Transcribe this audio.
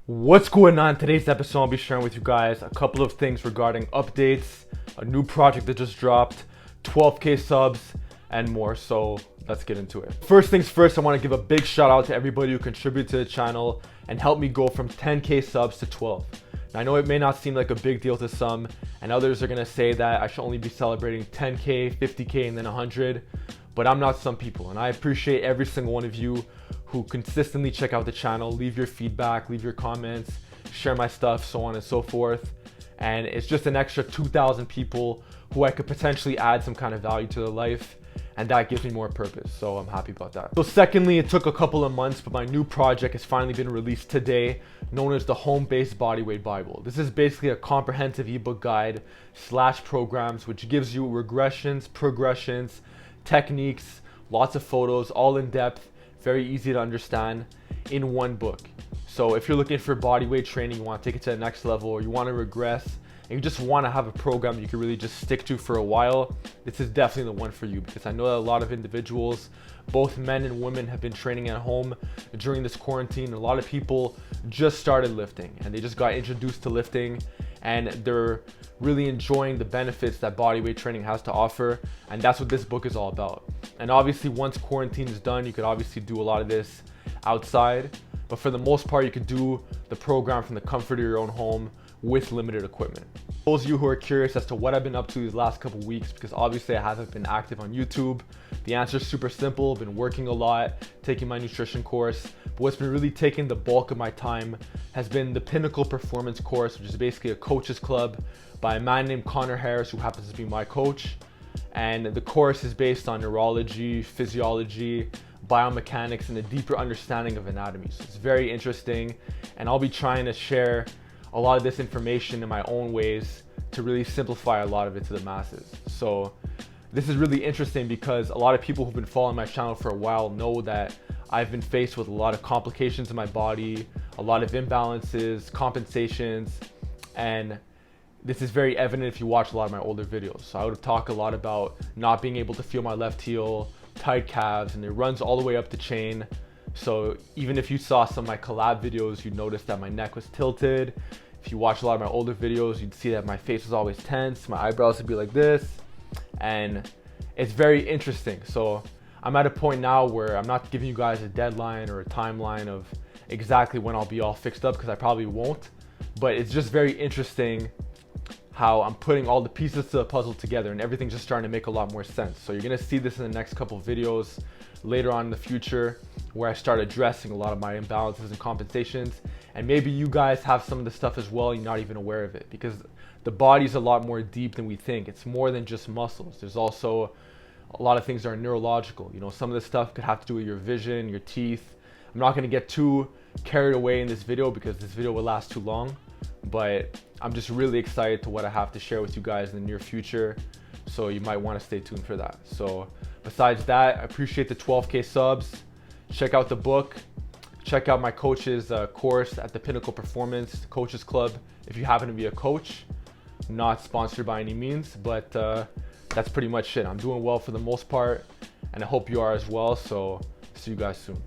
What's going on? Today's episode I'll be sharing with you guys a couple of things regarding updates, a new project that just dropped, 12K subs, and more. So let's get into it. First things first, I want to give a big shout out to everybody who contributed to the channel and helped me go from 10K subs to 12. Now, I know it may not seem like a big deal to some, and others are going to say that I should only be celebrating 10K, 50K, and then 100. But I'm not some people, and I appreciate every single one of you who consistently check out the channel, leave your feedback, leave your comments, share my stuff, so on and so forth. And it's just an extra 2,000 people who I could potentially add some kind of value to their life, and that gives me more purpose, so I'm happy about that. So secondly, it took a couple of months, but my new project has finally been released today, known as the Home-Based Bodyweight Bible. This is basically a comprehensive ebook guide / programs which gives you regressions, progressions, techniques, lots of photos, all in depth, very easy to understand in one book. So if you're looking for body weight training, you want to take it to the next level, or you want to regress, and you just want to have a program you can really just stick to for a while, this is definitely the one for you, because I know that a lot of individuals, both men and women, have been training at home during this quarantine. A lot of people just started lifting and they just got introduced to lifting, and they're really enjoying the benefits that bodyweight training has to offer, and that's what this book is all about. And obviously, once quarantine is done, you could obviously do a lot of this outside, but for the most part, you could do the program from the comfort of your own home with limited equipment. Those of you who are curious as to what I've been up to these last couple weeks, because obviously I haven't been active on YouTube, the answer is super simple. I've been working a lot, taking my nutrition course, but what's been really taking the bulk of my time has been the Pinnacle Performance course, which is basically a coach's club by a man named Connor Harris, who happens to be my coach. And the course is based on neurology, physiology, biomechanics, and a deeper understanding of anatomy. So it's very interesting, and I'll be trying to share a lot of this information in my own ways to really simplify a lot of it to the masses. So this is really interesting because a lot of people who've been following my channel for a while know that I've been faced with a lot of complications in my body, a lot of imbalances, compensations, and this is very evident if you watch a lot of my older videos. So I would talk a lot about not being able to feel my left heel, tight calves, and it runs all the way up the chain. So even if you saw some of my collab videos, you'd notice that my neck was tilted. If you watch a lot of my older videos, you'd see that my face was always tense, my eyebrows would be like this, and it's very interesting. So I'm at a point now where I'm not giving you guys a deadline or a timeline of exactly when I'll be all fixed up, because I probably won't, but it's just very interesting how I'm putting all the pieces to the puzzle together, and everything's just starting to make a lot more sense. So you're gonna see this in the next couple of videos later on in the future, where I start addressing a lot of my imbalances and compensations. And maybe you guys have some of the stuff as well, you're not even aware of it, because the body's a lot more deep than we think. It's more than just muscles. There's also a lot of things that are neurological. You know, some of this stuff could have to do with your vision, your teeth. I'm not gonna get too carried away in this video because this video will last too long, but I'm just really excited to what I have to share with you guys in the near future. So you might want to stay tuned for that. So besides that, I appreciate the 12K subs. Check out the book. Check out my coach's course at the Pinnacle Performance Coaches Club if you happen to be a coach. Not sponsored by any means, but that's pretty much it. I'm doing well for the most part, and I hope you are as well. So see you guys soon.